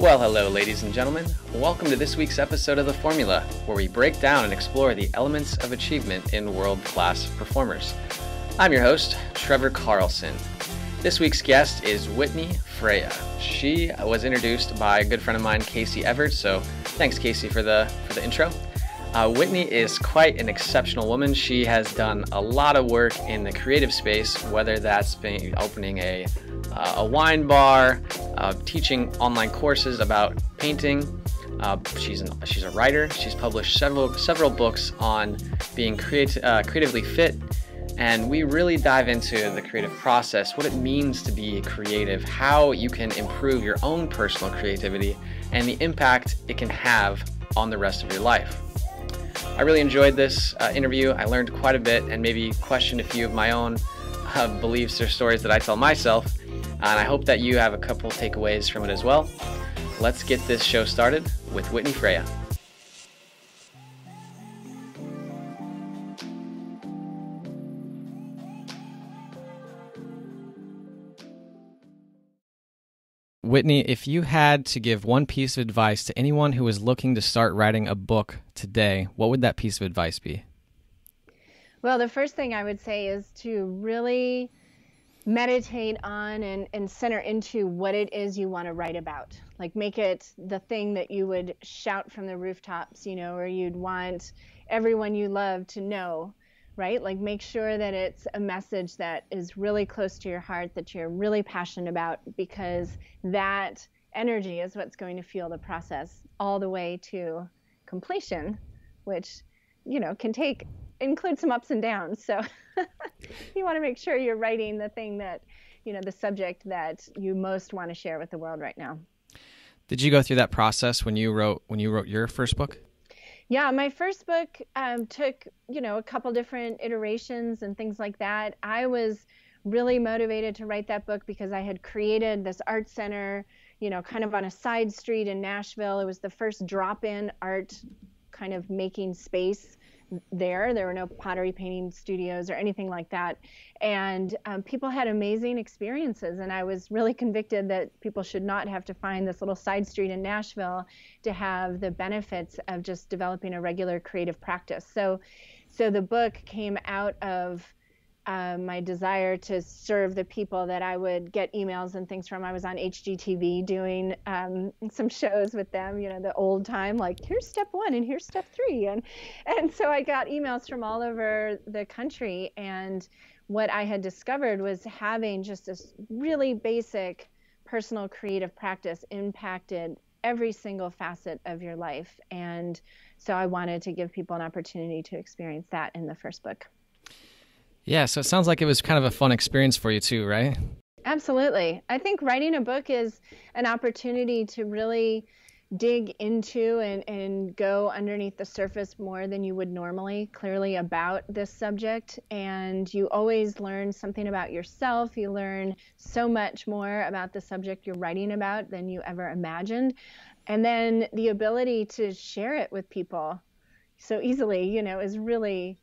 Well, hello, ladies and gentlemen. Welcome to this week's episode of The Formula, where we break down and explore the elements of achievement in world-class performers. I'm your host, Trevor Carlson. This week's guest is Whitney Freya. She was introduced by a good friend of mine, Casey Everts, so thanks, Casey, for the intro. Whitney is quite an exceptional woman. She has done a lot of work in the creative space, whether that's been opening a wine bar, teaching online courses about painting. She's a writer. She's published several books on being creatively fit, and we really dive into the creative process, what it means to be creative, how you can improve your own personal creativity, and the impact it can have on the rest of your life. I really enjoyed this interview. I learned quite a bit and maybe questioned a few of my own beliefs or stories that I tell myself. And I hope that you have a couple takeaways from it as well. Let's get this show started with Whitney Freya. Whitney, if you had to give one piece of advice to anyone who is looking to start writing a book today, what would that piece of advice be? Well, the first thing I would say is to really meditate on and center into what it is you want to write about. Like, make it the thing that you would shout from the rooftops, or you'd want everyone you love to know, right? Like, make sure that it's a message that is really close to your heart, that you're really passionate about, because that energy is what's going to fuel the process all the way to completion, which, can include some ups and downs. So you want to make sure you're writing the thing that, the subject that you most want to share with the world right now. Did you go through that process when you wrote your first book? Yeah, my first book took, a couple different iterations and things like that. I was really motivated to write that book because I had created this art center, kind of on a side street in Nashville. It was the first drop-in art kind of making space there. There were no pottery painting studios or anything like that. And people had amazing experiences. And I was really convicted that people should not have to find this little side street in Nashville to have the benefits of just developing a regular creative practice. So the book came out of my desire to serve the people that I would get emails and things from. I was on HGTV doing some shows with them, the old time, like, here's step 1 and here's step 3. And so I got emails from all over the country. And what I had discovered was having just this really basic personal creative practice impacted every single facet of your life. And so I wanted to give people an opportunity to experience that in the first book. Yeah, so it sounds like it was kind of a fun experience for you too, right? Absolutely. I think writing a book is an opportunity to really dig into and go underneath the surface more than you would normally, clearly, about this subject. And you always learn something about yourself. You learn so much more about the subject you're writing about than you ever imagined. And then the ability to share it with people so easily, is really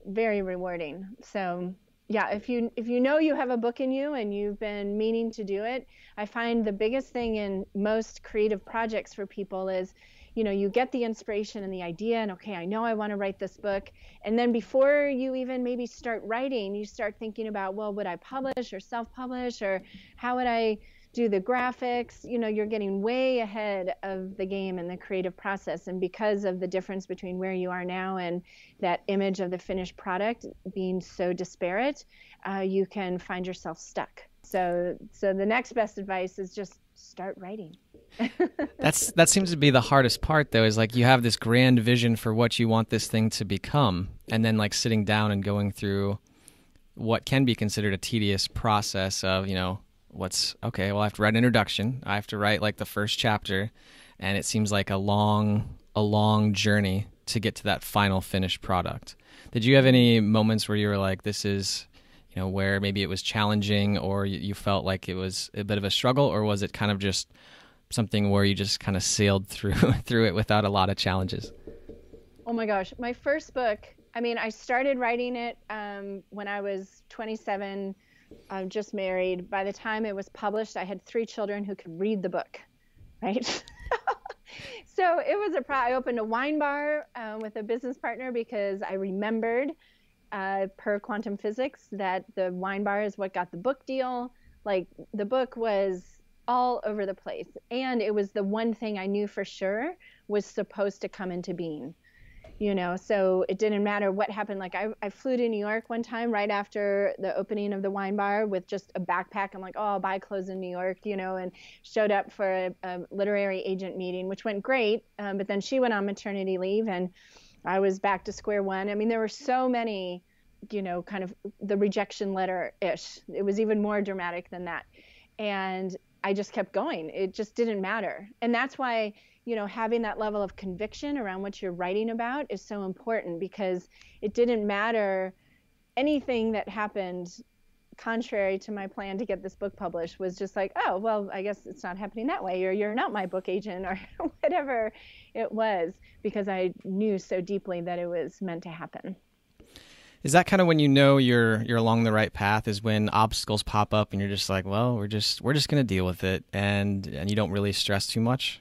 very rewarding. So yeah, if you know you have a book in you and you've been meaning to do it, I find the biggest thing in most creative projects for people is, you get the inspiration and the idea, and okay, I know I want to write this book. And then before you even maybe start writing, you start thinking about, well, would I publish or self-publish, or how would I do the graphics? You're getting way ahead of the game in the creative process. And because of the difference between where you are now and that image of the finished product being so disparate, you can find yourself stuck. So the next best advice is just start writing. That seems to be the hardest part, though, is like you have this grand vision for what you want this thing to become, and then like sitting down and going through what can be considered a tedious process of, well, I have to write an introduction. I have to write like the first chapter, and it seems like a long journey to get to that final finished product. Did you have any moments where you were like, this is, where maybe it was challenging, or you felt like it was a bit of a struggle, or was it kind of just something where you just kind of sailed through it without a lot of challenges? Oh my gosh, my first book, I started writing it when I was 27, just married. By the time it was published, I had 3 children who could read the book, right? So it was I opened a wine bar with a business partner because I remembered per quantum physics that the wine bar is what got the book deal. Like the book was all over the place, and it was the one thing I knew for sure was supposed to come into being. So it didn't matter what happened. Like I flew to New York one time right after the opening of the wine bar with just a backpack. I'm like, oh, I'll buy clothes in New York, and showed up for a literary agent meeting, which went great. But then she went on maternity leave and I was back to square one. I mean, there were so many, kind of the rejection letter-ish. It was even more dramatic than that. And I just kept going. It just didn't matter. And that's why, having that level of conviction around what you're writing about is so important, because it didn't matter anything that happened contrary to my plan to get this book published. Was just like, oh, well, I guess it's not happening that way, or you're not my book agent, or whatever it was, because I knew so deeply that it was meant to happen. Is that kind of when you're along the right path, is when obstacles pop up and you're just like, well, we're just going to deal with it, and you don't really stress too much?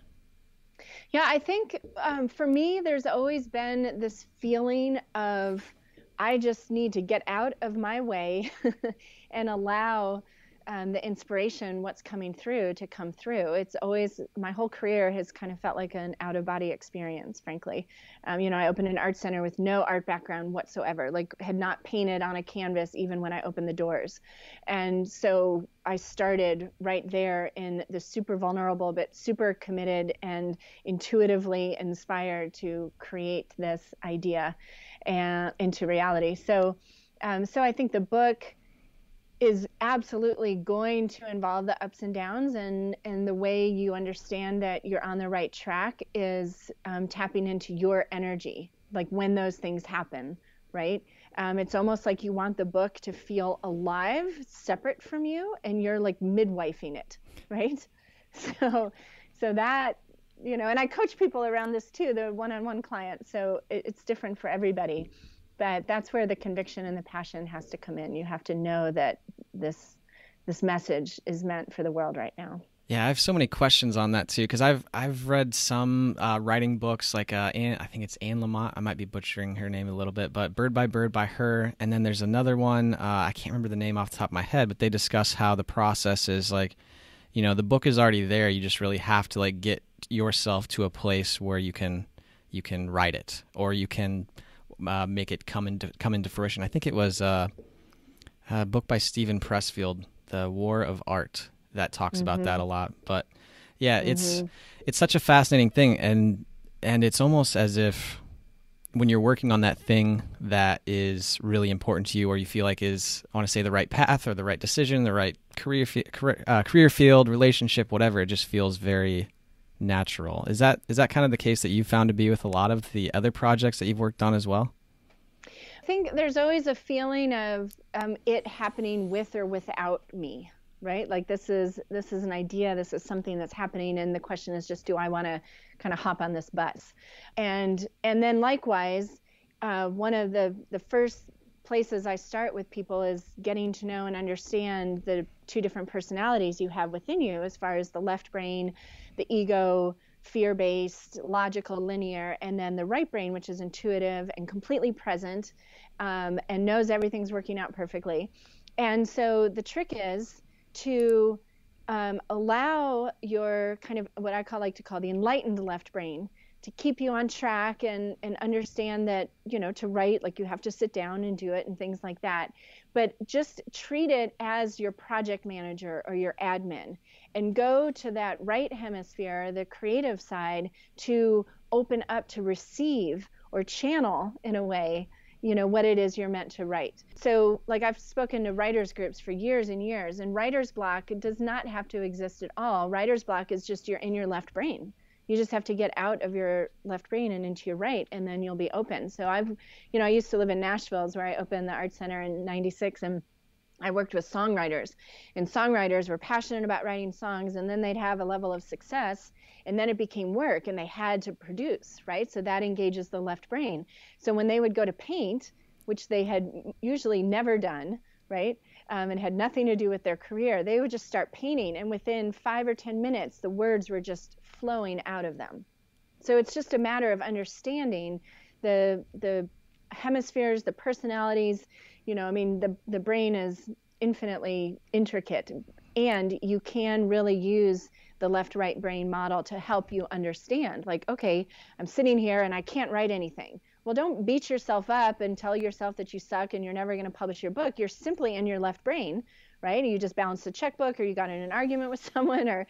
Yeah, I think for me, there's always been this feeling of I just need to get out of my way and allow the inspiration, what's coming through, to come through. It's always, my whole career has kind of felt like an out-of-body experience, frankly. I opened an art center with no art background whatsoever, like had not painted on a canvas even when I opened the doors. And so I started right there in the super vulnerable, but super committed and intuitively inspired to create this idea and into reality. So I think the book is absolutely going to involve the ups and downs, and the way you understand that you're on the right track is tapping into your energy, like when those things happen, right? It's almost like you want the book to feel alive, separate from you, and you're like midwifing it, right? So that, and I coach people around this too, the one-on-one client, so it's different for everybody. But that's where the conviction and the passion has to come in. You have to know that this message is meant for the world right now. Yeah, I have so many questions on that too, because I've read some writing books, like I think it's Anne Lamott. I might be butchering her name a little bit, but Bird by her. And then there's another one, I can't remember the name off the top of my head, but they discuss how the process is like, the book is already there. You just really have to like get yourself to a place where you can write it, or you can make it come into fruition. I think it was a book by Stephen Pressfield, The War of Art, that talks about that a lot. But yeah, it's such a fascinating thing, and it's almost as if when you're working on that thing that is really important to you, or you feel like is, I want to say, the right path or the right decision, the right career field, relationship, whatever, it just feels very natural. Is that kind of the case that you found to be with a lot of the other projects that you've worked on as well? I think there's always a feeling of it happening with or without me, right? Like this is an idea, this is something that's happening, and the question is just, do I want to kind of hop on this bus? And then likewise, one of the first places I start with people is getting to know and understand the two different personalities you have within you, as far as the left brain, the ego, fear-based, logical, linear, and then the right brain, which is intuitive and completely present, and knows everything's working out perfectly. And so the trick is to allow your kind of what I like to call the enlightened left brain to keep you on track and understand that, to write, like you have to sit down and do it and things like that. But just treat it as your project manager or your admin, and go to that right hemisphere, the creative side, to open up to receive or channel in a way, what it is you're meant to write. So like I've spoken to writers groups for years and years, and writer's block does not have to exist at all. Writer's block is just you're in your left brain. You just have to get out of your left brain and into your right, and then you'll be open. So I used to live in Nashville, where I opened the art center in '96, and I worked with songwriters, and songwriters were passionate about writing songs, and then they'd have a level of success, and then it became work, and they had to produce, right? So that engages the left brain. So when they would go to paint, which they had usually never done, right? and had nothing to do with their career. They would just start painting, and within 5 or 10 minutes, the words were just flowing out of them. So it's just a matter of understanding the hemispheres, the personalities. I mean, the brain is infinitely intricate, and you can really use the left-right brain model to help you understand, like, okay, I'm sitting here and I can't write anything. Well, don't beat yourself up and tell yourself that you suck and you're never going to publish your book. You're simply in your left brain, right? You just balanced a checkbook, or you got in an argument with someone, or,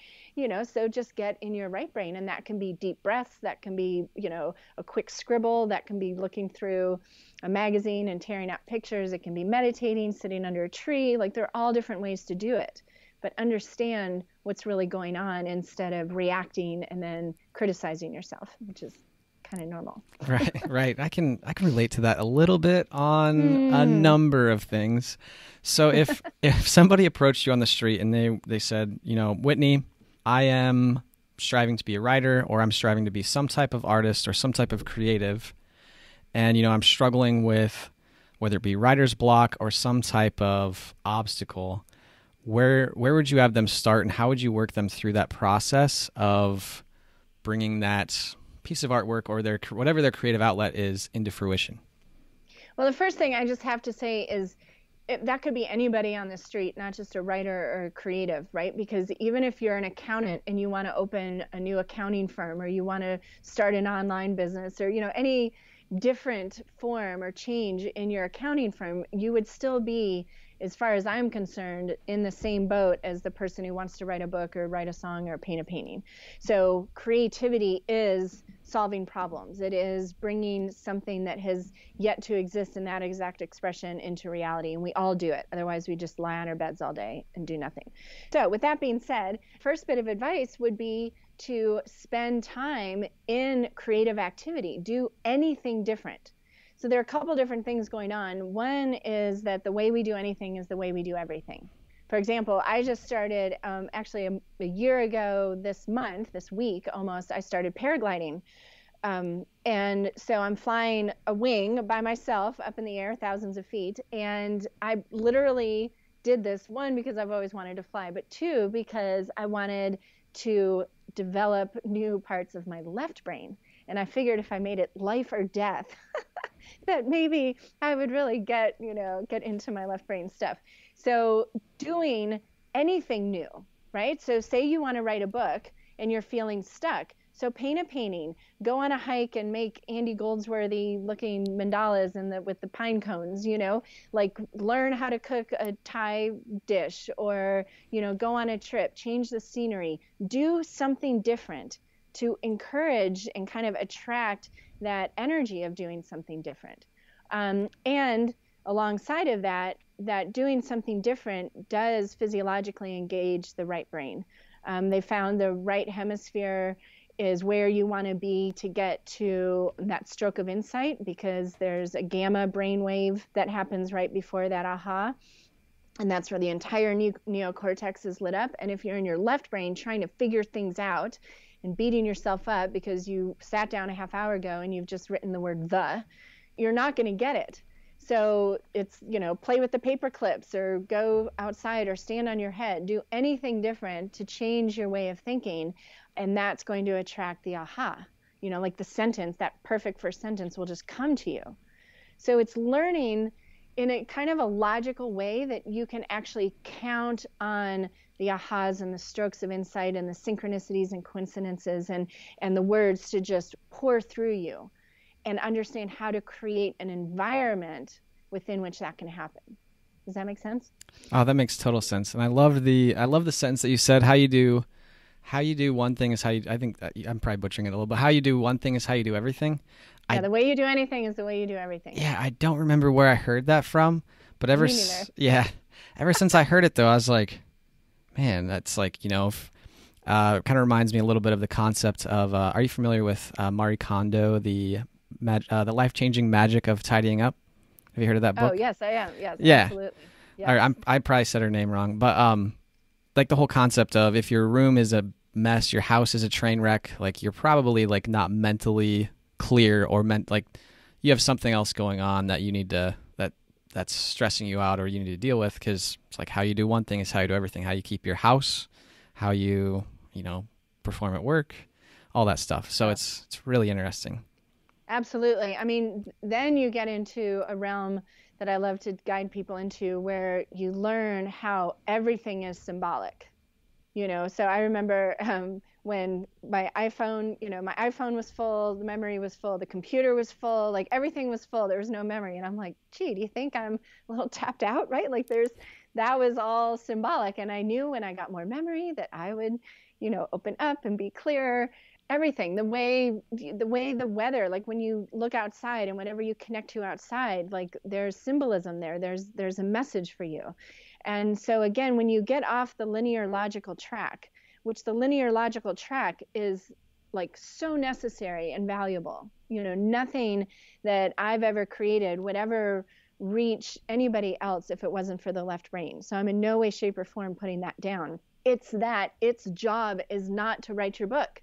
so just get in your right brain. And that can be deep breaths. That can be, a quick scribble. That can be looking through a magazine and tearing out pictures. It can be meditating, sitting under a tree. Like, there are all different ways to do it. But understand what's really going on instead of reacting and then criticizing yourself, which is kind of normal. Right. I can relate to that a little bit on a number of things. So if somebody approached you on the street and they said, Whitney, I am striving to be a writer, or I'm striving to be some type of artist or some type of creative, and I'm struggling with whether it be writer's block or some type of obstacle, where would you have them start, and how would you work them through that process of bringing that piece of artwork or whatever their creative outlet is into fruition? Well, the first thing I just have to say is that could be anybody on the street, not just a writer or a creative, right? Because even if you're an accountant and you want to open a new accounting firm, or you want to start an online business, or any different form or change in your accounting firm, you would still be, as far as I'm concerned, in the same boat as the person who wants to write a book or write a song or paint a painting. So creativity is solving problems. It is bringing something that has yet to exist in that exact expression into reality. And we all do it. Otherwise, we just lie on our beds all day and do nothing. So with that being said, first bit of advice would be to spend time in creative activity. Do anything different. So there are a couple different things going on. One is that the way we do anything is the way we do everything. For example, I just started, actually a year ago this week almost, I started paragliding. And so I'm flying a wing by myself up in the air, thousands of feet. And I literally did this, one, because I've always wanted to fly, but two, because I wanted to develop new parts of my left brain. And I figured if I made it life or death, that maybe I would really get into my left brain stuff. So doing anything new, right? So say you want to write a book and you're feeling stuck. So paint a painting, go on a hike and make Andy Goldsworthy looking mandalas with the pine cones, like learn how to cook a Thai dish, or, go on a trip, change the scenery, do something different to encourage and kind of attract that energy of doing something different. And alongside of that doing something different does physiologically engage the right brain. They found the right hemisphere is where you want to be to get to that stroke of insight, because there's a gamma brainwave that happens right before that aha. And that's where the entire neocortex is lit up. And if you're in your left brain trying to figure things out and beating yourself up because you sat down a half hour ago and you've just written the word you're not going to get it. So it's, play with the paper clips, or go outside, or stand on your head, do anything different to change your way of thinking. And that's going to attract the aha, like the sentence, that perfect first sentence will just come to you. So it's learning in a kind of a logical way that you can actually count on the ahas and the strokes of insight and the synchronicities and coincidences and the words to just pour through you, and understand how to create an environment within which that can happen. Does that make sense? Oh, that makes total sense. And I love the sentence that you said, how you do one thing is how you, I think I'm probably butchering it a little, but how you do one thing is how you do everything. Yeah, the way you do anything is the way you do everything. Yeah, I don't remember where I heard that from, but ever since I heard it though, I was like, man, that's like, kind of reminds me a little bit of the concept of, are you familiar with Marie Kondo, the life-changing magic of tidying up? Have you heard of that book? Oh, yes, I am. Yes, yeah. Absolutely. Yes. All right, I probably said her name wrong, but like the whole concept of, if your room is a mess, your house is a train wreck, like you're probably like not mentally clear, or like you have something else going on that you need to, that's stressing you out or you need to deal with, because it's like how you do one thing is how you do everything. How you keep your house, how you perform at work, all that stuff. So it's really interesting. Absolutely. I mean, then you get into a realm that I love to guide people into, where you learn how everything is symbolic. So I remember when my iPhone was full, the memory was full, the computer was full, like everything was full. There was no memory. And I'm like, gee, do you think I'm a little tapped out, right? Like that was all symbolic. And I knew when I got more memory that I would, open up and be clearer. Everything, the way the weather, like when you look outside and whatever you connect to outside, like there's symbolism there. There's a message for you. And so again, when you get off the linear logical track, which the linear logical track is like so necessary and valuable, nothing that I've ever created would ever reach anybody else if it wasn't for the left brain. So I'm in no way, shape, or form putting that down. It's that its job is not to write your book.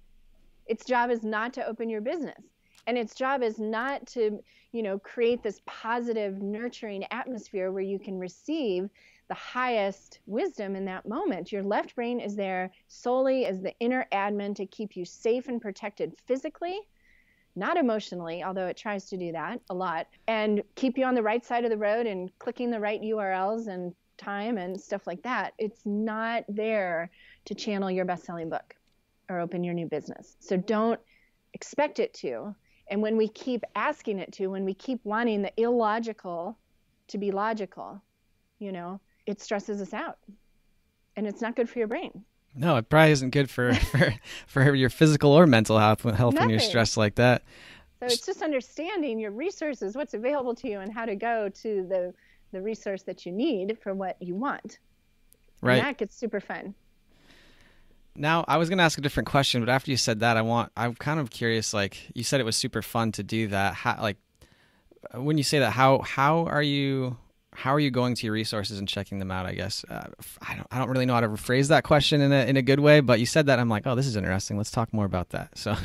Its job is not to open your business. And its job is not to, create this positive, nurturing atmosphere where you can receive the highest wisdom in that moment. Your left brain is there solely as the inner admin to keep you safe and protected physically, not emotionally, although it tries to do that a lot, and keep you on the right side of the road and clicking the right URLs and time and stuff like that. It's not there to channel your best-selling book or open your new business. So don't expect it to. And when we keep asking it to, when we keep wanting the illogical to be logical, it stresses us out. And it's not good for your brain. No, it probably isn't good for your physical or mental health when you're stressed like that. So it's just understanding your resources, what's available to you, and how to go to the resource that you need for what you want. Right. And that gets super fun. Now, I was going to ask a different question, but after you said that, I'm kind of curious, like you said it was super fun to do that. How, like when you say that, how are you going to your resources and checking them out, I guess? I don't really know how to rephrase that question in a good way, but you said that, I'm like, oh, this is interesting. Let's talk more about that. So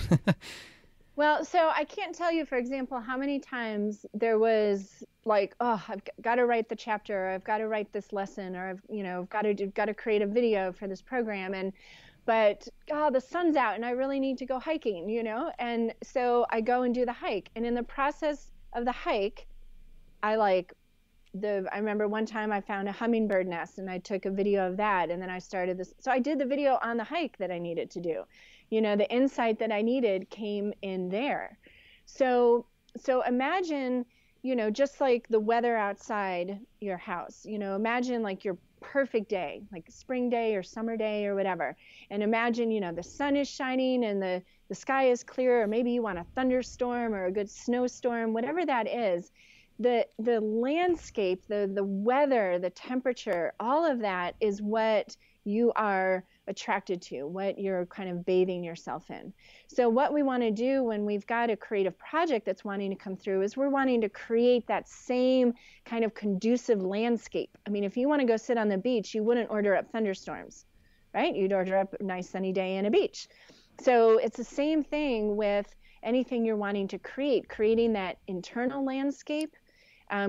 Well, so I can't tell you, for example, how many times there was like, oh, I've got to write the chapter, or I've got to write this lesson, or I've got to create a video for this program, but the sun's out and I really need to go hiking, and so I go and do the hike, and in the process of the hike, I remember one time I found a hummingbird nest and I took a video of that, and then I started this. So I did the video on the hike that I needed to do. The insight that I needed came in there. So imagine, just like the weather outside your house, imagine like your perfect day, like spring day or summer day or whatever. And imagine, the sun is shining and the sky is clear, or maybe you want a thunderstorm or a good snowstorm, whatever that is. The landscape, the weather, the temperature, all of that is what you are attracted to, what you're kind of bathing yourself in. So what we want to do when we've got a creative project that's wanting to come through is we're wanting to create that same kind of conducive landscape. I mean, if you want to go sit on the beach, you wouldn't order up thunderstorms, right? You'd order up a nice sunny day and a beach. So it's the same thing with anything you're wanting to create, creating that internal landscape,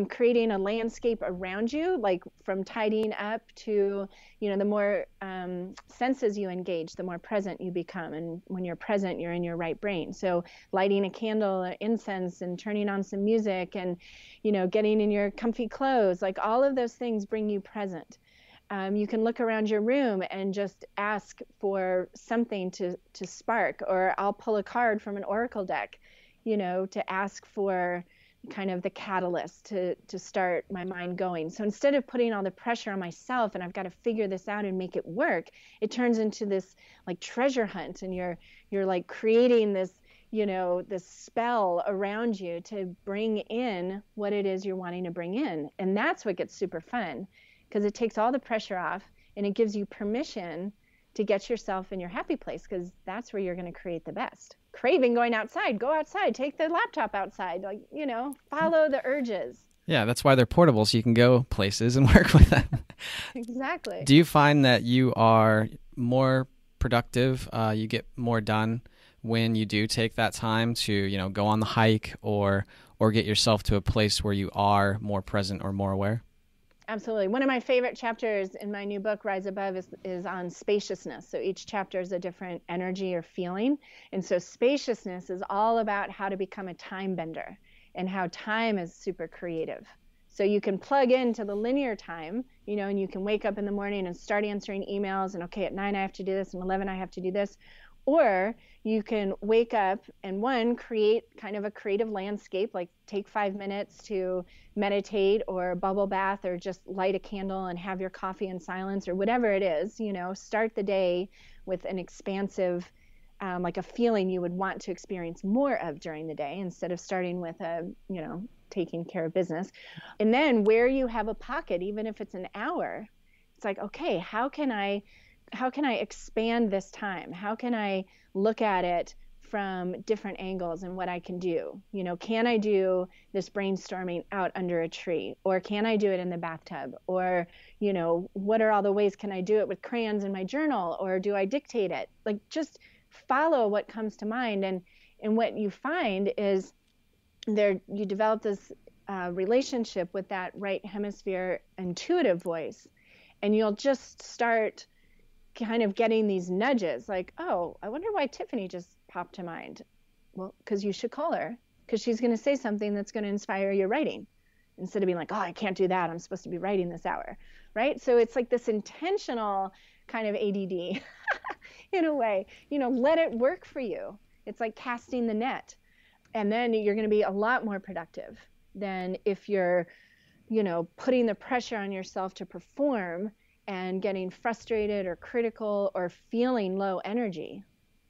creating a landscape around you, like from tidying up to, the more senses you engage, the more present you become. And when you're present, you're in your right brain. So lighting a candle, or incense, and turning on some music, and, getting in your comfy clothes, like all of those things bring you present. You can look around your room and just ask for something to spark, or I'll pull a card from an oracle deck, to ask for kind of the catalyst to start my mind going. So instead of putting all the pressure on myself and I've got to figure this out and make it work, it turns into this like treasure hunt, and you're like creating this, this spell around you to bring in what it is you're wanting to bring in. And that's what gets super fun, because it takes all the pressure off and it gives you permission to get yourself in your happy place, because that's where you're going to create the best. Craving going outside, go outside, take the laptop outside, like, follow the urges. Yeah, that's why they're portable, so you can go places and work with them. Exactly. Do you find that you are more productive, you get more done when you do take that time to, go on the hike or or get yourself to a place where you are more present or more aware? Absolutely. One of my favorite chapters in my new book, Rise Above, is on spaciousness. So each chapter is a different energy or feeling. And so spaciousness is all about how to become a time bender and how time is super creative. So you can plug into the linear time, and you can wake up in the morning and start answering emails, and okay, at 9 I have to do this, and 11 I have to do this. Or you can wake up and create kind of a creative landscape, like take 5 minutes to meditate or bubble bath or just light a candle and have your coffee in silence or whatever it is, start the day with an expansive, like a feeling you would want to experience more of during the day instead of starting with taking care of business. And then where you have a pocket, even if it's an hour, it's like, okay, how can I expand this time? How can I look at it from different angles and what I can do? Can I do this brainstorming out under a tree? Or can I do it in the bathtub? Or, what are all the ways? Can I do it with crayons in my journal? Or do I dictate it? Like, just follow what comes to mind. And what you find is you develop this relationship with that right hemisphere intuitive voice. And you'll just start kind of getting these nudges like, oh, I wonder why Tiffany just popped to mind. Well, because you should call her, because she's going to say something that's going to inspire your writing instead of being like, oh, I can't do that. I'm supposed to be writing this hour, right? So it's like this intentional kind of ADD in a way, let it work for you. It's like casting the net. And then you're going to be a lot more productive than if you're, putting the pressure on yourself to perform and getting frustrated or critical or feeling low energy,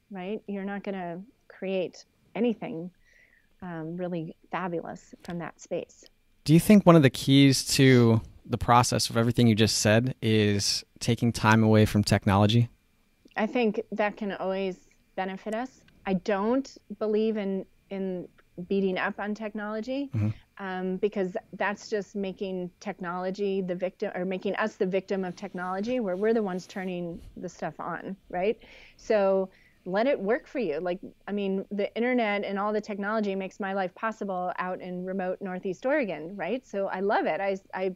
right? You're not going to create anything really fabulous from that space. Do you think one of the keys to the process of everything you just said is taking time away from technology? I think that can always benefit us. I don't believe in beating up on technology, because that's just making technology the victim, or making us the victim of technology, where we're the ones turning the stuff on, right? So let it work for you. Like, I mean, the internet and all the technology makes my life possible out in remote Northeast Oregon, right? So I love it. I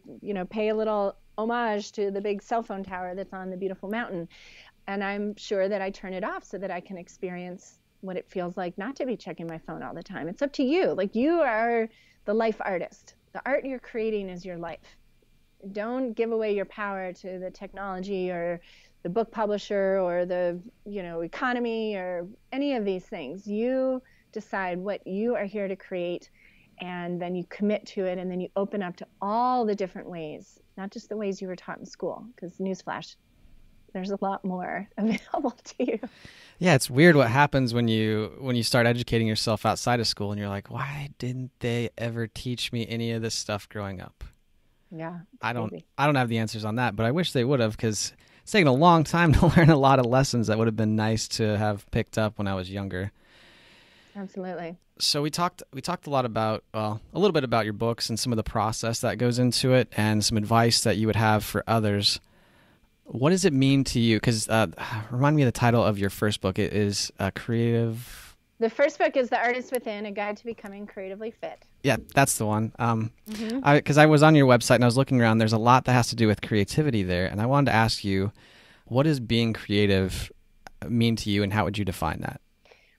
pay a little homage to the big cell phone tower that's on the beautiful mountain. And I'm sure that I turn it off so that I can experience what it feels like not to be checking my phone all the time. It's up to you. Like, you are the life artist. The art you're creating is your life. Don't give away your power to the technology or the book publisher or the, economy or any of these things. You decide what you are here to create, and then you commit to it, and then you open up to all the different ways, not just the ways you were taught in school, because newsflash, there's a lot more available to you. Yeah, it's weird what happens when you start educating yourself outside of school and you're like, why didn't they ever teach me any of this stuff growing up? Yeah. I don't have the answers on that, but I wish they would have, because it's taken a long time to learn a lot of lessons that would have been nice to have picked up when I was younger. Absolutely. So we talked a lot about, a little bit about your books and some of the process that goes into it and some advice that you would have for others. What does it mean to you? Because remind me of the title of your first book. It is Creative. The first book is The Artist Within, A Guide to Becoming Creatively Fit. Yeah, that's the one. Because I was on your website and I was looking around. There's a lot that has to do with creativity there. And I wanted to ask you, what does being creative mean to you, and how would you define that?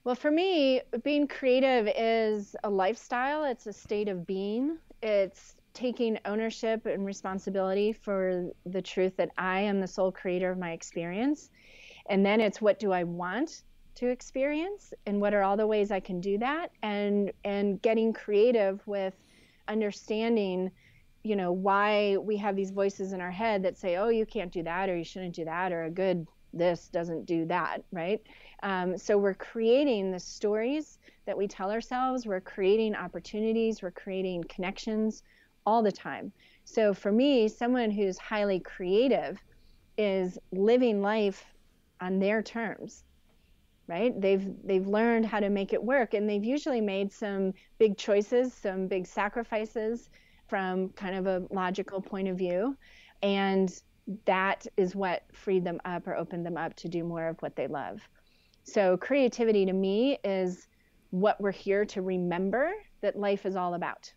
Well, for me, being creative is a lifestyle. It's a state of being. It's taking ownership and responsibility for the truth that I am the sole creator of my experience. And then it's, what do I want to experience, and what are all the ways I can do that, and getting creative with understanding, why we have these voices in our head that say, oh, you can't do that, or you shouldn't do that, or a good this doesn't do that, right? So we're creating the stories that we tell ourselves. We're creating opportunities. We're creating connections all the time. So for me, someone who's highly creative is living life on their terms, right? They've learned how to make it work, and they've usually made some big choices, some big sacrifices from kind of a logical point of view, and that is what freed them up or opened them up to do more of what they love. So creativity to me is what we're here to remember, that life is all about.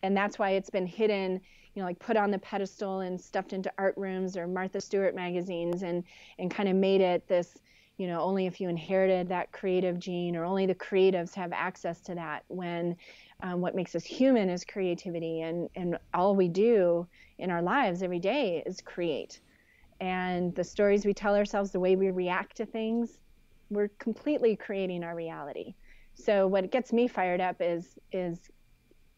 And that's why it's been hidden, like put on the pedestal and stuffed into art rooms or Martha Stewart magazines, and kind of made it this, only if you inherited that creative gene, or only the creatives have access to that, when what makes us human is creativity. And all we do in our lives every day is create. And the stories we tell ourselves, the way we react to things, we're completely creating our reality. So what gets me fired up is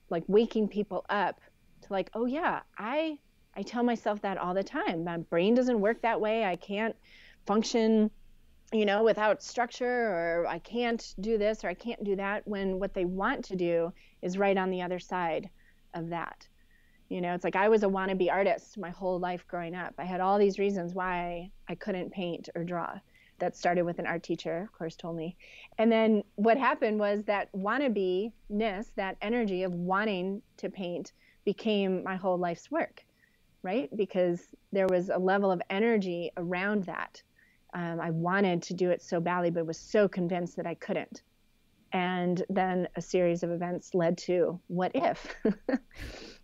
like waking people up to like, oh yeah, I tell myself that all the time. My brain doesn't work that way. I can't function, without structure, or I can't do this or I can't do that, when what they want to do is right on the other side of that. It's like I was a wannabe artist my whole life growing up. I had all these reasons why I couldn't paint or draw. That started with an art teacher, of course, told me. And then what happened was that wannabe-ness, that energy of wanting to paint, became my whole life's work, right? Because there was a level of energy around that. I wanted to do it so badly, but was so convinced that I couldn't. And then a series of events led to what if,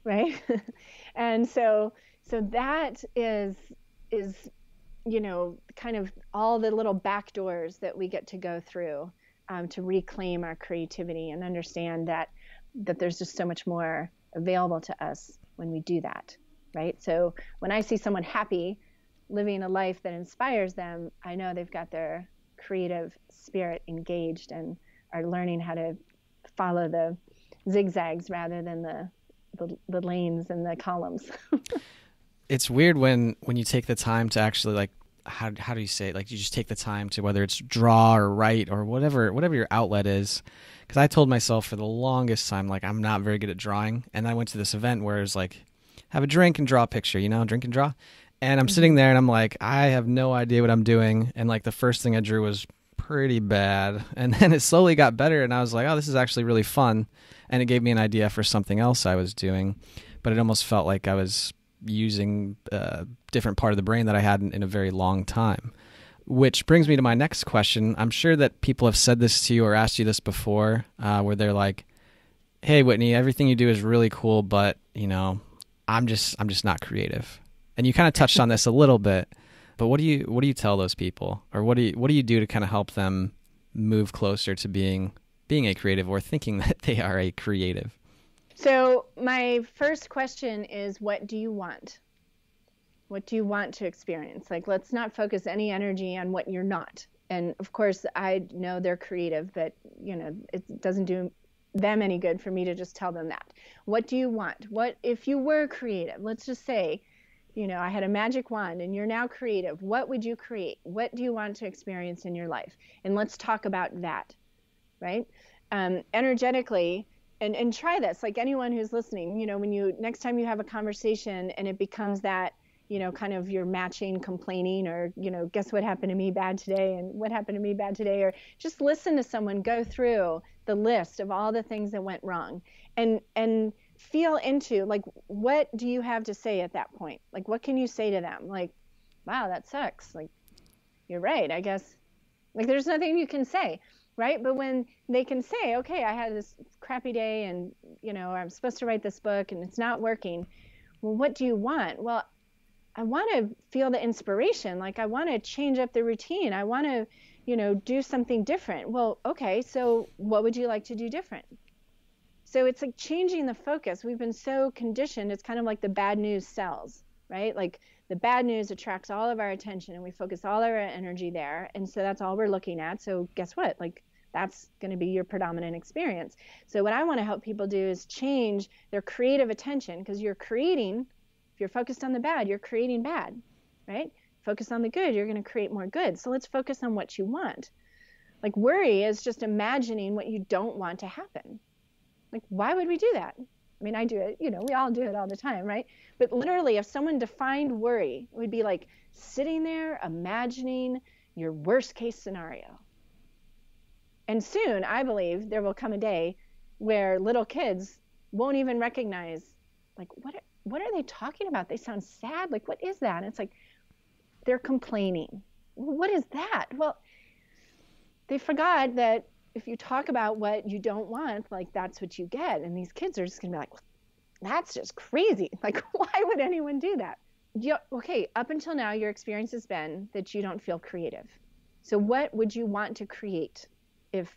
right? And so that is kind of all the little back doors that we get to go through to reclaim our creativity and understand that there's just so much more available to us when we do that, right? So when I see someone happy, living a life that inspires them, I know they've got their creative spirit engaged and are learning how to follow the zigzags rather than the lanes and the columns. It's weird when you take the time to actually, like, how do you say it? Like, you just take the time to, whether it's draw or write or whatever your outlet is. Because I told myself for the longest time, like, I'm not very good at drawing. And I went to this event where it's like, have a drink and draw a picture, drink and draw. And I'm sitting there and I'm like, I have no idea what I'm doing. And like the first thing I drew was pretty bad. And then it slowly got better. And I was like, oh, this is actually really fun. And it gave me an idea for something else I was doing. But it almost felt like I was using a different part of the brain that I hadn't in a very long time. Which brings me to my next question. I'm sure that people have said this to you or asked you this before, where they're like, hey, Whitney, everything you do is really cool, but, I'm just not creative. And you kind of touched on this a little bit, but what do you tell those people, or what do you do to kind of help them move closer to being a creative, or thinking that they are a creative? So my first question is, what do you want? What do you want to experience? Like, let's not focus any energy on what you're not. And of course, I know they're creative, but it doesn't do them any good for me to just tell them that. What do you want? What if you were creative? Let's just say, I had a magic wand and you're now creative. What would you create? What do you want to experience in your life? And let's talk about that, right? Energetically, and try this, like anyone who's listening, when next time you have a conversation and it becomes that, kind of you're matching complaining, or, guess what happened to me bad today, and what happened to me bad today, or just listen to someone go through the list of all the things that went wrong, and feel into, like, what do you have to say at that point? Like, what can you say to them? Like, wow, that sucks. Like, you're right, I guess. Like, there's nothing you can say, right? But when they can say, okay, I had this crappy day, and, I'm supposed to write this book and it's not working. Well, what do you want? Well, I want to feel the inspiration. Like, I want to change up the routine. I want to, do something different. Well, okay, so what would you like to do different? So it's like changing the focus. We've been so conditioned. It's kind of like the bad news sells, right? Like, the bad news attracts all of our attention and we focus all our energy there. And so that's all we're looking at. So guess what? Like, that's going to be your predominant experience. So what I want to help people do is change their creative attention, because you're creating, if you're focused on the bad, you're creating bad, right? Focus on the good, you're going to create more good. So let's focus on what you want. Like, worry is just imagining what you don't want to happen. Like, why would we do that? I mean, I do it, we all do it all the time, right? But literally, if someone defined worry, it would be like sitting there imagining your worst case scenario. And soon, I believe, there will come a day where little kids won't even recognize, like, what are they talking about? They sound sad. Like, what is that? And it's like, they're complaining. What is that? Well, they forgot that if you talk about what you don't want, like that's what you get. And these kids are just gonna be like, that's just crazy. Like, why would anyone do that? Okay, up until now, your experience has been that you don't feel creative. So what would you want to create if,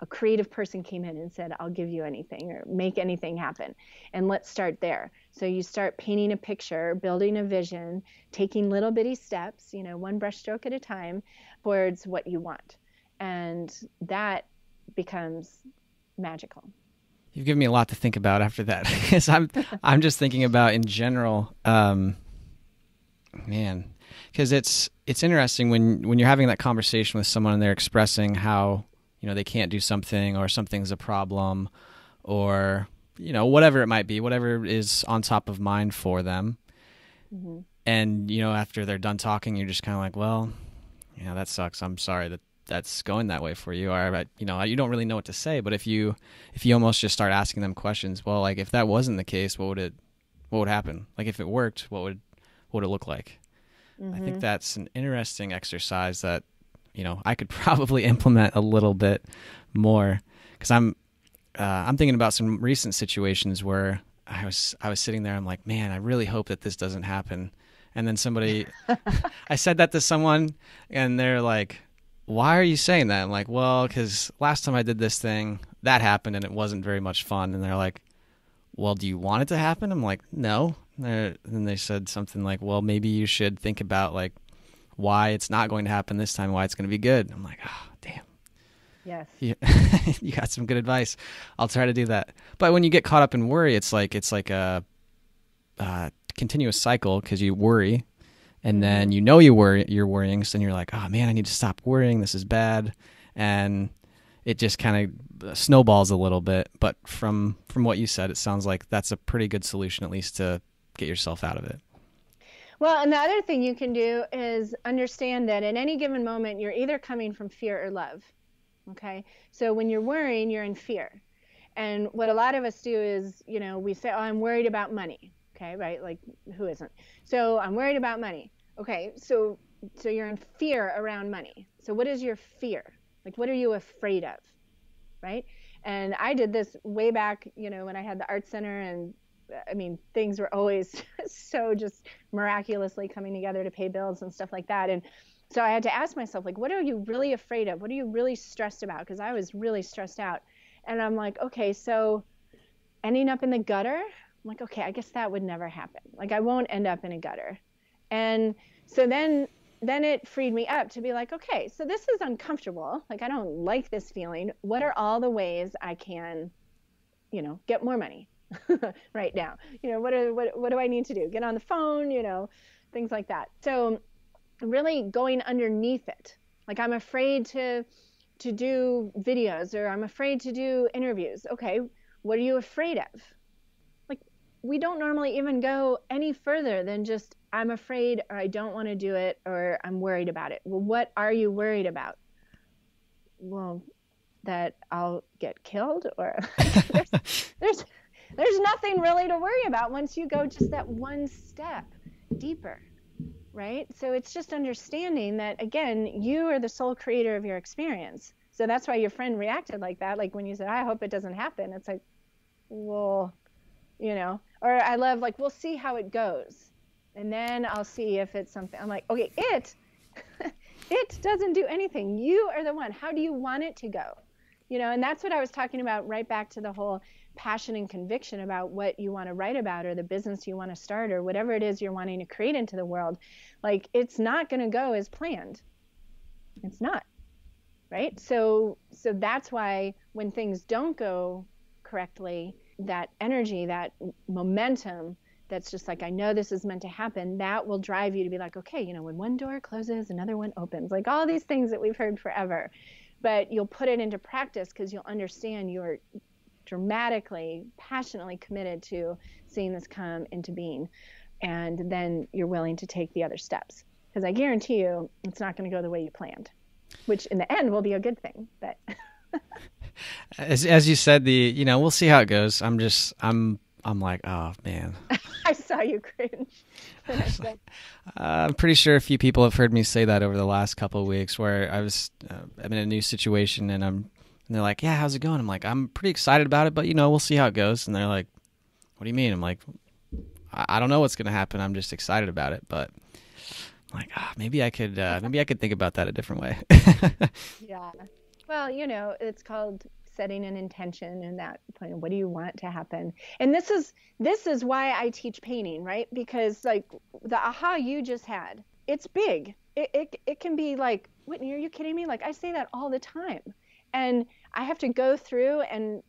a creative person came in and said, I'll give you anything or make anything happen? And let's start there. So you start painting a picture, building a vision, taking little bitty steps, one brushstroke at a time towards what you want. And that becomes magical. You've given me a lot to think about after that. Because I'm just thinking about in general, because it's interesting when you're having that conversation with someone and they're expressing how they can't do something or something's a problem or whatever it might be, whatever is on top of mind for them. Mm-hmm. And after they're done talking, you're just kind of like, well, that sucks. I'm sorry that's going that way for you. Or you don't really know what to say. But if you almost just start asking them questions, well, like if that wasn't the case, what would happen? Like if it worked, what would it look like? Mm-hmm. I think that's an interesting exercise that I could probably implement a little bit more, because I'm thinking about some recent situations where I was sitting there. I'm like, man, I really hope that this doesn't happen. And then I said that to someone, and they're like, why are you saying that? I'm like, well, because last time I did this thing, that happened, and it wasn't very much fun. And they're like, well, do you want it to happen? I'm like, no. And then they said something like, well, maybe you should think about like why it's not going to happen this time, why it's going to be good. I'm like, oh, damn. Yes. You got some good advice. I'll try to do that. But when you get caught up in worry, it's like a continuous cycle, because you worry, and then you're worrying, so then you're like, oh man, I need to stop worrying. This is bad, and it just kind of snowballs a little bit. But from what you said, it sounds like that's a pretty good solution, at least to get yourself out of it. Well, and the other thing you can do is understand that at any given moment, you're either coming from fear or love. Okay. So when you're worrying, you're in fear. And what a lot of us do is, we say, oh, I'm worried about money. Okay. Right. Like, who isn't? So I'm worried about money. Okay. So you're in fear around money. So what is your fear? Like, what are you afraid of? Right. And I did this way back, when I had the art center, and things were always so just miraculously coming together to pay bills and stuff like that. And so I had to ask myself, like, what are you really afraid of? What are you really stressed about? Because I was really stressed out. And I'm like, okay, so ending up in the gutter, I'm like, okay, I guess that would never happen. Like, I won't end up in a gutter. And so then it freed me up to be like, okay, so this is uncomfortable. Like, I don't like this feeling. What are all the ways I can, get more money right now? What do I need to do? Get on the phone, things like that. So really going underneath it. Like, I'm afraid to do videos, or I'm afraid to do interviews. Okay, what are you afraid of? Like, we don't normally even go any further than just, I'm afraid, or I don't want to do it, or I'm worried about it. Well, what are you worried about? Well, that I'll get killed, or there's nothing really to worry about once you go just that one step deeper, right? So it's just understanding that, again, you are the sole creator of your experience. So that's why your friend reacted like that. Like when you said, I hope it doesn't happen. It's like, well, or I love, like, we'll see how it goes. And then I'll see if it's something. I'm like, okay, it doesn't do anything. You are the one. How do you want it to go? And that's what I was talking about, right back to the whole passion and conviction about what you want to write about, or the business you want to start, or whatever it is you're wanting to create into the world. Like, it's not going to go as planned. It's not, right? So that's why when things don't go correctly, that energy, that momentum, that's just like, I know this is meant to happen, that will drive you to be like, okay, when one door closes, another one opens, like all these things that we've heard forever. But you'll put it into practice because you'll understand you're dramatically, passionately committed to seeing this come into being. And then you're willing to take the other steps. Because I guarantee you, it's not going to go the way you planned, which in the end will be a good thing. But as you said, we'll see how it goes. I'm like, oh man. I saw you cringe. the next day. I'm pretty sure a few people have heard me say that over the last couple of weeks, where I'm in a new situation and they're like, yeah, how's it going? I'm like, I'm pretty excited about it, but we'll see how it goes. And they're like, what do you mean? I'm like, I don't know what's going to happen. I'm just excited about it. But I'm like, maybe I could think about that a different way. Yeah. Well, it's called setting an intention in that point. What do you want to happen? And this is why I teach painting, right? Because like the aha you just had, it's big. It can be like, Whitney, are you kidding me? Like I say that all the time. And I have to go through and,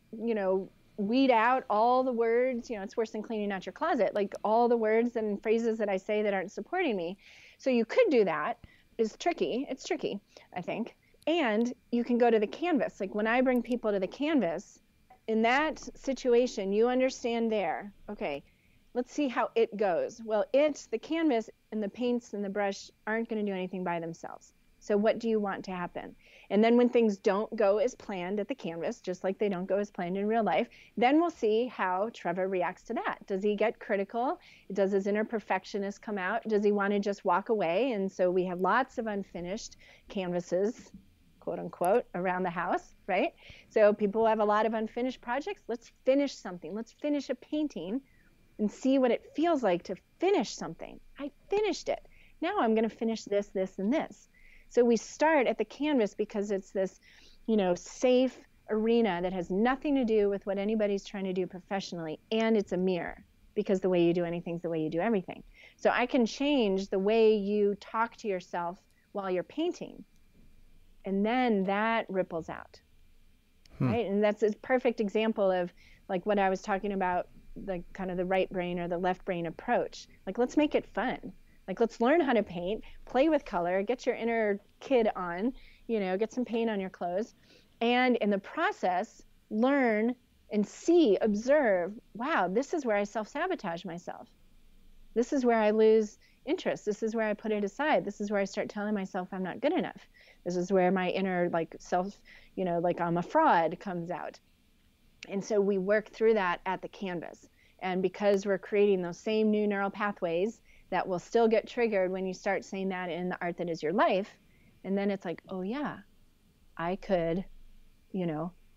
weed out all the words, it's worse than cleaning out your closet, like all the words and phrases that I say that aren't supporting me. So you could do that. It's tricky, I think. And you can go to the canvas. Like when I bring people to the canvas, in that situation, you understand there, okay, let's see how it goes. Well, the canvas and the paints and the brush aren't going to do anything by themselves. So what do you want to happen? And then when things don't go as planned at the canvas, just like they don't go as planned in real life, then we'll see how Trevor reacts to that. Does he get critical? Does his inner perfectionist come out? Does he want to just walk away? And so we have lots of unfinished canvases, quote unquote, around the house, right? So people have a lot of unfinished projects. Let's finish something. Let's finish a painting and see what it feels like to finish something. I finished it. Now I'm going to finish this, this, and this. So we start at the canvas because it's this, safe arena that has nothing to do with what anybody's trying to do professionally. And it's a mirror because the way you do anything is the way you do everything. So I can change the way you talk to yourself while you're painting. And then that ripples out, right? And that's a perfect example of like what I was talking about, the kind of the right brain or the left brain approach. Like, let's make it fun. Like, let's learn how to paint, play with color, get your inner kid on, get some paint on your clothes. And in the process, learn and observe, wow, this is where I self-sabotage myself. This is where I lose interest. This is where I put it aside. This is where I start telling myself I'm not good enough. This is where my inner self, like I'm a fraud comes out. And so we work through that at the canvas. And because we're creating those same new neural pathways that will still get triggered when you start saying that in the art that is your life. And then it's like, oh yeah, I could,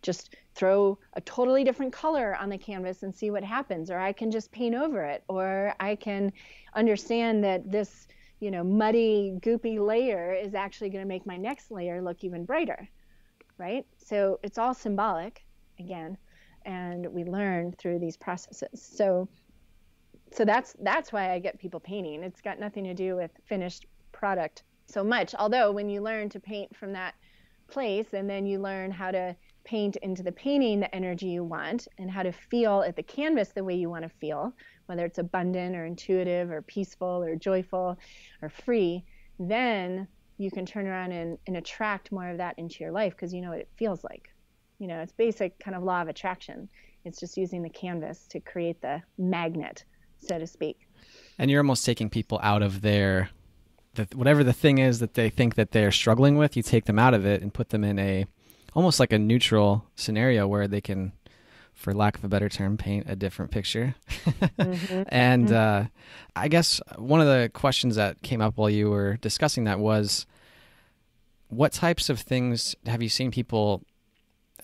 just throw a totally different color on the canvas and see what happens. Or I can just paint over it. Or I can understand that this, muddy, goopy layer is actually going to make my next layer look even brighter, right? So it's all symbolic, again, and we learn through these processes. So that's why I get people painting. It's got nothing to do with finished product so much. Although when you learn to paint from that place and then you learn how to paint into the painting the energy you want and how to feel at the canvas the way you want to feel, whether it's abundant or intuitive or peaceful or joyful or free, then you can turn around and attract more of that into your life because you know what it feels like. It's basic kind of law of attraction. It's just using the canvas to create the magnet, so to speak. And you're almost taking people out of whatever the thing is that they think that they're struggling with, you take them out of it and put them in almost like a neutral scenario where they can, for lack of a better term, paint a different picture. Mm-hmm. And I guess one of the questions that came up while you were discussing that was, what types of things have you seen people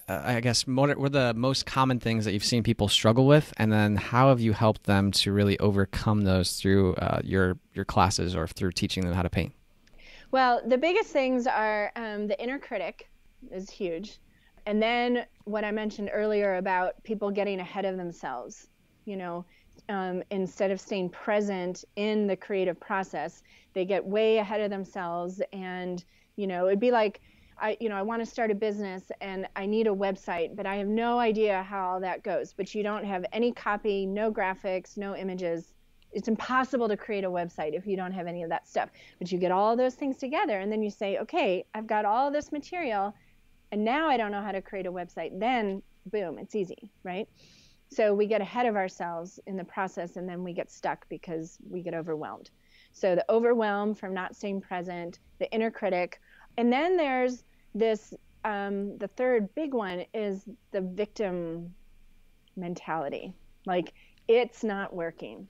I guess, what were the most common things that you've seen people struggle with, and then how have you helped them to really overcome those through your classes or through teaching them how to paint? Well, the biggest things are the inner critic is huge. And then what I mentioned earlier about people getting ahead of themselves, instead of staying present in the creative process, they get way ahead of themselves. And, it'd be like, I want to start a business and I need a website, but I have no idea how that goes. But you don't have any copy, no graphics, no images. It's impossible to create a website if you don't have any of that stuff. But you get all those things together and then you say, okay, I've got all this material and now I don't know how to create a website. Then boom, it's easy, right? So we get ahead of ourselves in the process and then we get stuck because we get overwhelmed. So the overwhelm from not staying present, the inner critic, and then there's this, the third big one is the victim mentality. Like, it's not working.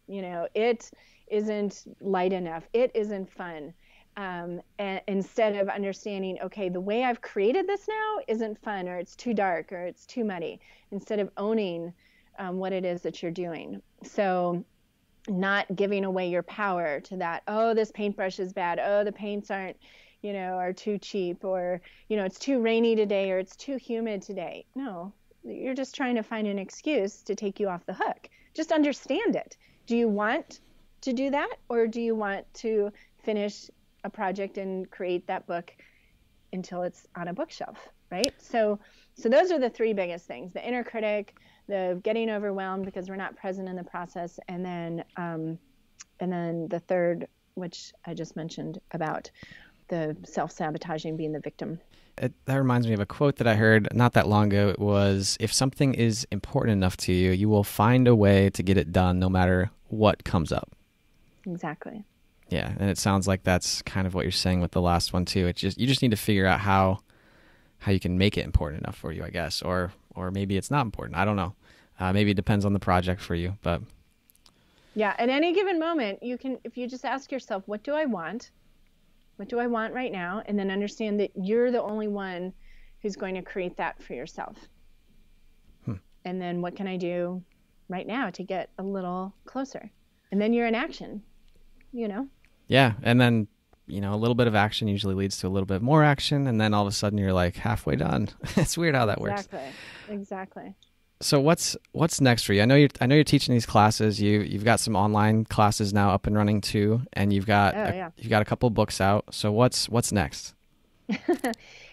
It isn't light enough. It isn't fun. And instead of understanding, okay, the way I've created this now isn't fun, or it's too dark, or it's too muddy, instead of owning what it is that you're doing. So not giving away your power to that, oh, this paintbrush is bad, oh, the paints aren't, are too cheap, or, it's too rainy today, or it's too humid today. No, you're just trying to find an excuse to take you off the hook. Just understand it. Do you want to do that, or do you want to finish a project and create that book until it's on a bookshelf, right? So those are the three biggest things: the inner critic, the getting overwhelmed because we're not present in the process, and then the third, which I just mentioned, about the self-sabotaging, being the victim. That reminds me of a quote that I heard not that long ago. It was, if something is important enough to you, you will find a way to get it done no matter what comes up. Exactly. Yeah, and it sounds like that's kind of what you're saying with the last one too. You just need to figure out how you can make it important enough for you, I guess, or maybe it's not important. I don't know. Maybe it depends on the project for you, but yeah, at any given moment, you can, if you just ask yourself, what do I want? What do I want right now? And then understand that you're the only one who's going to create that for yourself. And then what can I do right now to get a little closer? And then you're in action, Yeah, and then, a little bit of action usually leads to a little bit more action, and then all of a sudden you're like halfway done. It's weird how that works. Exactly. So what's next for you? I know you're teaching these classes. You've got some online classes now up and running too, and you've got a couple books out. So what's next?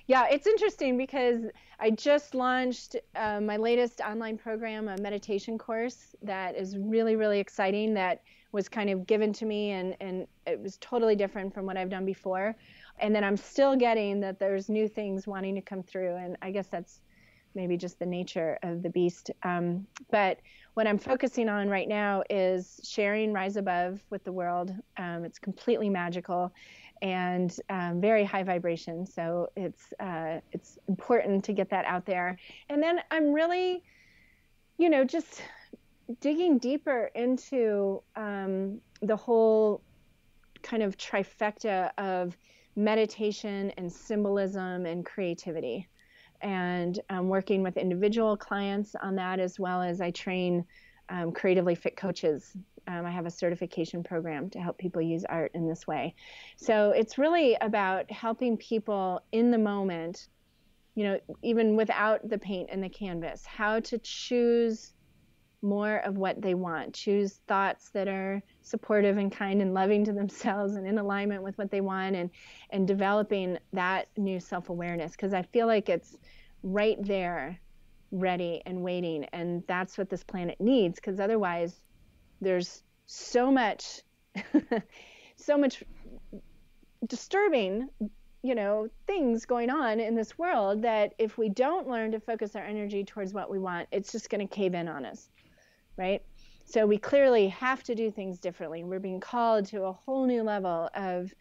Yeah, it's interesting because I just launched my latest online program, a meditation course that is really, really exciting, that was kind of given to me, and it was totally different from what I've done before. And then I'm still getting that there's new things wanting to come through, and I guess that's maybe just the nature of the beast. But what I'm focusing on right now is sharing Rise Above with the world. It's completely magical and very high vibration. So it's important to get that out there. And then I'm really, just digging deeper into the whole kind of trifecta of meditation and symbolism and creativity. And I'm working with individual clients on that, as well as I train creatively fit coaches. I have a certification program to help people use art in this way. So it's really about helping people in the moment, even without the paint and the canvas, how to choose more of what they want, choose thoughts that are supportive and kind and loving to themselves and in alignment with what they want, and developing that new self-awareness, because I feel like it's right there, ready and waiting, and that's what this planet needs, because otherwise there's so much disturbing things going on in this world, that if we don't learn to focus our energy towards what we want, it's just going to cave in on us. Right? So we clearly have to do things differently. We're being called to a whole new level of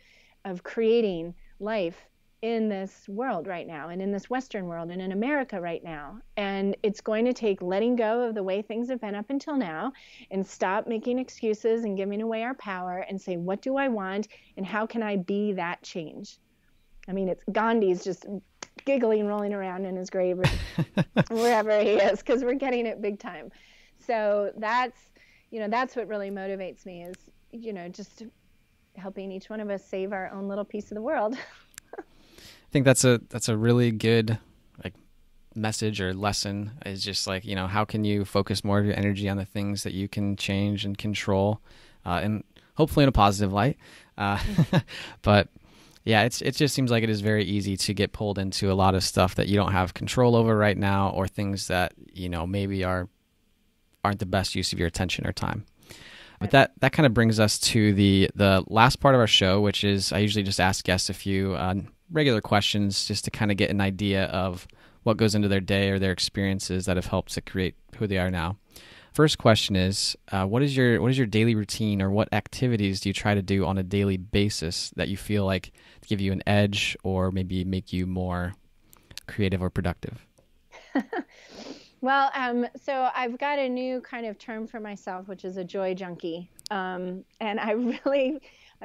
creating life in this world right now, and in this Western world, and in America right now. And it's going to take letting go of the way things have been up until now, and stop making excuses and giving away our power, and say, what do I want, and how can I be that change? I mean, it's Gandhi's just giggling, rolling around in his grave wherever he is, because we're getting it big time. So that's what really motivates me, is, just helping each one of us save our own little piece of the world. I think that's a really good message or lesson, is just how can you focus more of your energy on the things that you can change and control, and hopefully in a positive light. But yeah, it just seems like it is very easy to get pulled into a lot of stuff that you don't have control over right now, or things that maybe aren't the best use of your attention or time. But that kind of brings us to the last part of our show, which is I usually just ask guests a few regular questions just to kind of get an idea of what goes into their day or their experiences that have helped to create who they are now. First question is, what is your daily routine, or what activities do you try to do on a daily basis that you feel like give you an edge, or maybe make you more creative or productive? Well, so I've got a new kind of term for myself, which is a joy junkie. And I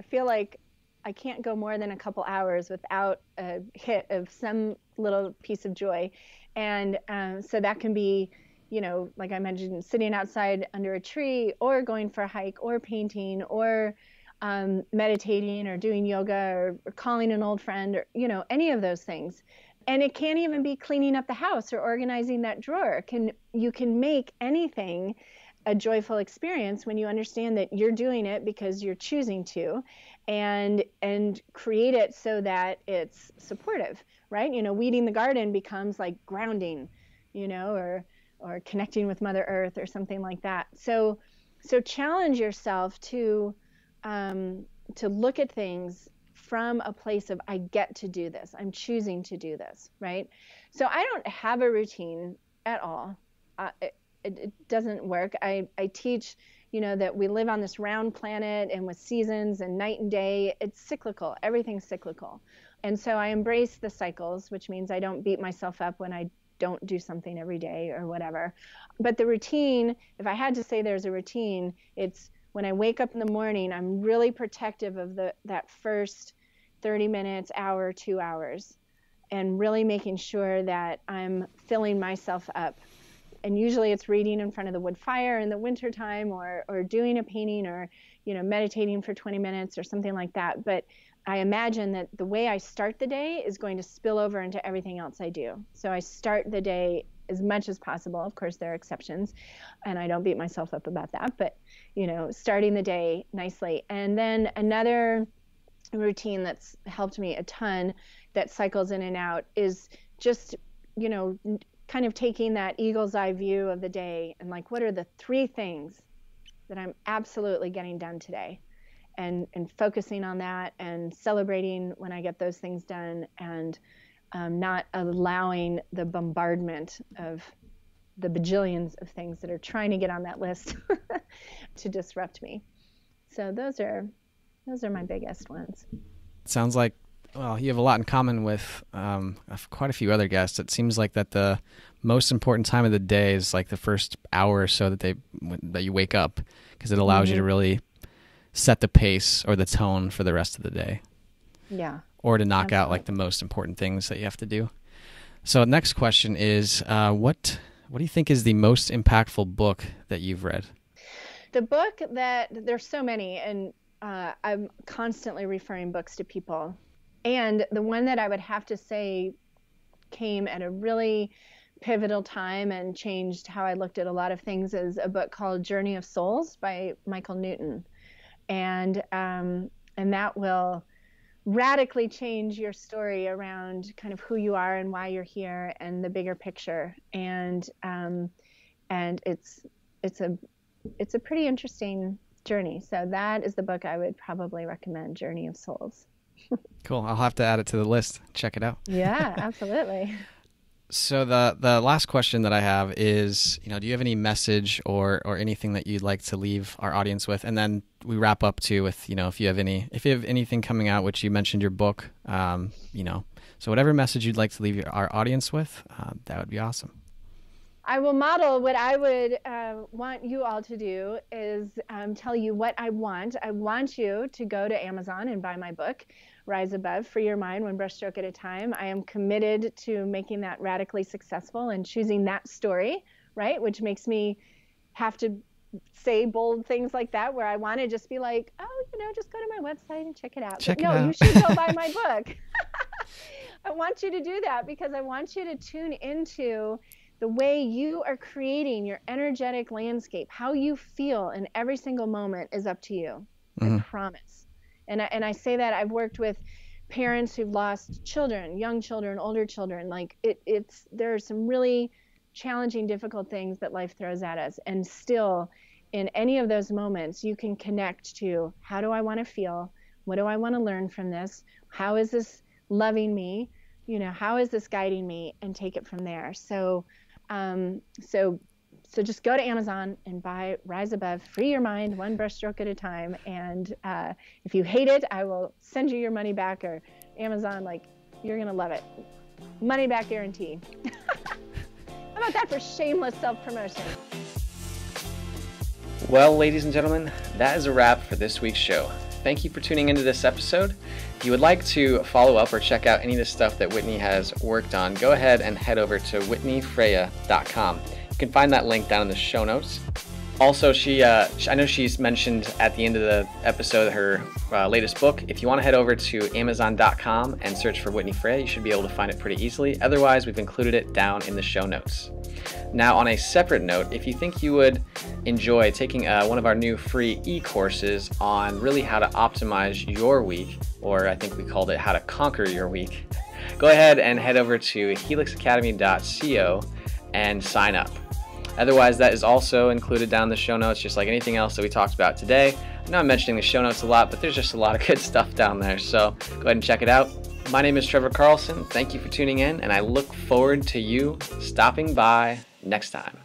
feel like I can't go more than a couple hours without a hit of some little piece of joy. And so that can be, like I mentioned, sitting outside under a tree, or going for a hike, or painting, or meditating, or doing yoga, or calling an old friend, or, any of those things. And it can't even be cleaning up the house or organizing that drawer. You can make anything a joyful experience when you understand that you're doing it because you're choosing to, and create it so that it's supportive, right? Weeding the garden becomes like grounding, or connecting with Mother Earth or something like that. So challenge yourself to look at things from a place of, I get to do this. I'm choosing to do this, right? So I don't have a routine at all. It doesn't work. I teach, that we live on this round planet, and with seasons and night and day, it's cyclical. Everything's cyclical. And so I embrace the cycles, which means I don't beat myself up when I don't do something every day or whatever. But the routine, if I had to say there's a routine, it's when I wake up in the morning, I'm really protective of that first 30 minutes, hour, 2 hours, and really making sure that I'm filling myself up. And usually it's reading in front of the wood fire in the wintertime, or doing a painting, or, meditating for 20 minutes or something like that. But I imagine that the way I start the day is going to spill over into everything else I do. So I start the day as much as possible. Of course, there are exceptions, and I don't beat myself up about that, but, starting the day nicely. And then another routine that's helped me a ton, that cycles in and out, is just, kind of taking that eagle's eye view of the day, and like, what are the 3 things that I'm absolutely getting done today, and focusing on that, and celebrating when I get those things done, and not allowing the bombardment of the bajillions of things that are trying to get on that list to disrupt me. So those are my biggest ones. Sounds like, well, you have a lot in common with quite a few other guests. It seems like that the most important time of the day is like the first hour or so that you wake up, because it allows you to really set the pace or the tone for the rest of the day. Yeah. Or to knock out like the most important things that you have to do. So next question is, what do you think is the most impactful book that you've read? The book there's so many, and I'm constantly referring books to people. And the one that I would have to say came at a really pivotal time and changed how I looked at a lot of things is a book called Journey of Souls by Michael Newton. And that will radically change your story around kind of who you are and why you're here, and the bigger picture. And it's a pretty interesting journey. So that is the book I would probably recommend, Journey of Souls. Cool. I'll have to add it to the list. Check it out. Yeah, absolutely. So the last question that I have is, do you have any message or anything that you'd like to leave our audience with? And then we wrap up too with, if you have anything coming out, which you mentioned your book, so whatever message you'd like to leave our audience with, that would be awesome. I will model what I would want you all to do is tell you what I want. I want you to go to Amazon and buy my book, Rise Above, Free Your Mind, One Brushstroke at a Time. I am committed to making that radically successful and choosing that story, right? Which makes me have to say bold things like that, where I want to just be like, just go to my website and check it out. You should go buy my book. I want you to do that because I want you to tune into the way you are creating your energetic landscape. How you feel in every single moment is up to you. I promise. And I say that I've worked with parents who've lost children, young children, older children. Like there are some really challenging, difficult things that life throws at us. And still, in any of those moments, you can connect to, how do I want to feel? What do I want to learn from this? How is this loving me? How is this guiding me? And take it from there. So just go to Amazon and buy Rise Above, Free Your Mind, One Brushstroke at a Time. And if you hate it, I will send you your money back, or Amazon, you're going to love it. Money back guarantee. How about that for shameless self-promotion? Well, ladies and gentlemen, that is a wrap for this week's show. Thank you for tuning into this episode. If you would like to follow up or check out any of the stuff that Whitney has worked on, go ahead and head over to whitneyfreya.com. You can find that link down in the show notes. Also, I know she's mentioned at the end of the episode her latest book. If you want to head over to amazon.com and search for Whitney Freya, you should be able to find it pretty easily. Otherwise, we've included it down in the show notes. Now, on a separate note, if you think you would enjoy taking one of our new free e-courses on really how to optimize your week, or I think we called it how to conquer your week, go ahead and head over to helixacademy.co and sign up. Otherwise, that is also included down in the show notes, just like anything else that we talked about today. I know I'm mentioning the show notes a lot, but there's just a lot of good stuff down there, so go ahead and check it out. My name is Trevor Carlson. Thank you for tuning in, and I look forward to you stopping by next time.